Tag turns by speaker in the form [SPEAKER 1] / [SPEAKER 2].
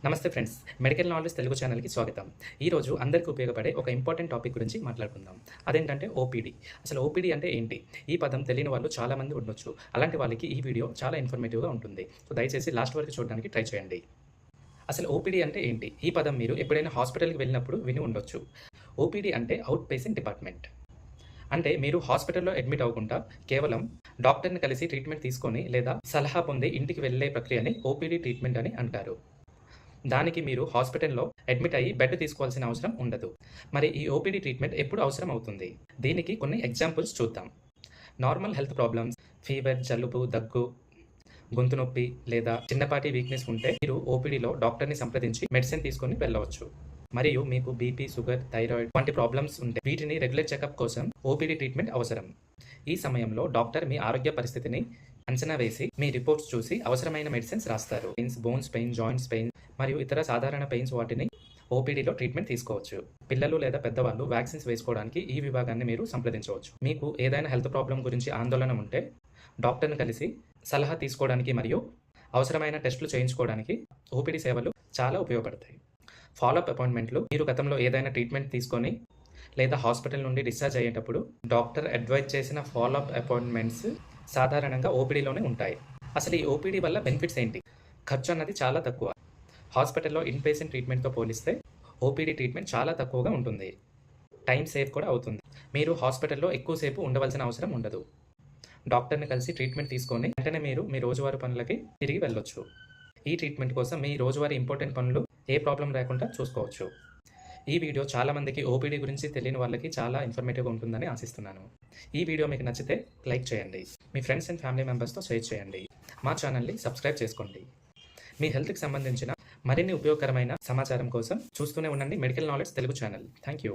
[SPEAKER 1] నమస్తే friends, medical knowledge Telugu ఛానల్‌కి స్వాగతం. ఈరోజు అందరికీ ఉపయోగపడే ఒక ఇంపార్టెంట్ టాపిక్ గురించి మాట్లాడుకుందాం. అదేంటంటే ఓపీడీ. అసలు ఓపీడీ అంటే ఏంటి? ఈ పదం తెలియని వాళ్ళు చాలామంది ఉండొచ్చు. అలాంటి వాళ్ళకి ఈ వీడియో చాలా ఇన్ఫర్మేటివ్‌గా ఉంటుంది. సో దయచేసి లాస్ట్ వరకు చూడడానికి ట్రై చేయండి. అసలు ఓపీడీ అంటే ఏంటి? ఈ పదం మీరు ఎప్పుడైనా హాస్పిటల్‌కి వెళ్ళినప్పుడు విని ఉండొచ్చు. ఓపీడీ అంటే అవుట్ పేషెంట్ డిపార్ట్మెంట్. అంటే మీరు హాస్పిటల్‌లో అడ్మిట్ అవ్వకుండా కేవలం డాక్టర్‌ని కలిసి ట్రీట్మెంట్ తీసుకొని లేదా సలహా పొంది ఇంటికి వెళ్ళే ప్రక్రియని ఓపీడీ ట్రీట్మెంట్ అని అంటారు. దానికి మీరు హాస్పిటల్‌లో అడ్మిట్ అయ్యి బెడ్ తీసుకోవాల్సిన అవసరం ఉండదు. మరి ఈ ఓపీడీ ట్రీట్మెంట్ ఎప్పుడు అవసరం అవుతుంది? దీనికి కొన్ని ఎగ్జాంపుల్స్ చూద్దాం. నార్మల్ హెల్త్ ప్రాబ్లమ్స్, ఫీవర్, జలుబు, దగ్గు, గొంతు నొప్పి లేదా చిన్నపాటి వీక్‌నెస్ ఉంటే మీరు ఓపీడీలో డాక్టర్‌ని సంప్రదించి మెడిసిన్ తీసుకొని వెళ్ళవచ్చు. మరియు మీకు బీపీ, షుగర్, థైరాయిడ్ వంటి ప్రాబ్లమ్స్ ఉంటే వీటిని రెగ్యులర్ చెకప్ కోసం ఓపీడీ ట్రీట్మెంట్ అవసరం. ఈ సమయంలో డాక్టర్ మీ ఆరోగ్య పరిస్థితిని అంచనా వేసి మీ రిపోర్ట్స్ చూసి అవసరమైన మెడిసిన్స్ రాస్తారు. బోన్స్ పెయిన్, జాయింట్స్ పెయిన్ మరియు ఇతర సాధారణ పెయిన్స్ వాటిని ఓపీడీలో ట్రీట్మెంట్ తీసుకోవచ్చు. పిల్లలు లేదా పెద్దవాళ్ళు వ్యాక్సిన్స్ వేసుకోవడానికి ఈ విభాగాన్ని మీరు సంప్రదించవచ్చు. మీకు ఏదైనా హెల్త్ ప్రాబ్లం గురించి ఆందోళన ఉంటే డాక్టర్ని కలిసి సలహా తీసుకోవడానికి మరియు అవసరమైన టెస్టులు చేయించుకోవడానికి ఓపీడీ సేవలు చాలా ఉపయోగపడతాయి. ఫాలోఅప్ అపాయింట్మెంట్లు మీరు గతంలో ఏదైనా ట్రీట్మెంట్ తీసుకొని లేదా హాస్పిటల్ నుండి డిశ్చార్జ్ అయ్యేటప్పుడు డాక్టర్ అడ్వైజ్ చేసిన ఫాలోఅప్ అపాయింట్మెంట్స్ సాధారణంగా ఓపీడీలోనే ఉంటాయి. అసలు ఈ ఓపీడీ వల్ల బెనిఫిట్స్ ఏంటి? ఖర్చు అన్నది చాలా తక్కువ. హాస్పిటల్లో ఇన్పేషెంట్ ట్రీట్మెంట్తో పోలిస్తే ఓపీడీ ట్రీట్మెంట్ చాలా తక్కువగా ఉంటుంది. టైం సేవ్ కూడా అవుతుంది. మీరు హాస్పిటల్లో ఎక్కువసేపు ఉండవలసిన అవసరం ఉండదు. డాక్టర్ని కలిసి ట్రీట్మెంట్ తీసుకొని వెంటనే మీరు మీ రోజువారీ పనులకి తిరిగి వెళ్ళొచ్చు. ఈ ట్రీట్మెంట్ కోసం మీ రోజువారీ ఇంపార్టెంట్ పనులు ఏ ప్రాబ్లం లేకుండా చూసుకోవచ్చు. ఈ వీడియో చాలామందికి ఓపీడీ గురించి తెలియని వాళ్ళకి చాలా ఇన్ఫర్మేటివ్గా ఉంటుందని ఆశిస్తున్నాను. ఈ వీడియో మీకు నచ్చితే లైక్ చేయండి. మీ ఫ్రెండ్స్ అండ్ ఫ్యామిలీ మెంబర్స్తో షేర్ చేయండి. మా ఛానల్ని సబ్స్క్రైబ్ చేసుకోండి. మీ హెల్త్కి సంబంధించిన మరిన్ని ఉపయోగకరమైన సమాచారం కోసం చూస్తూనే ఉండండి medical knowledge Telugu channel. Thank you.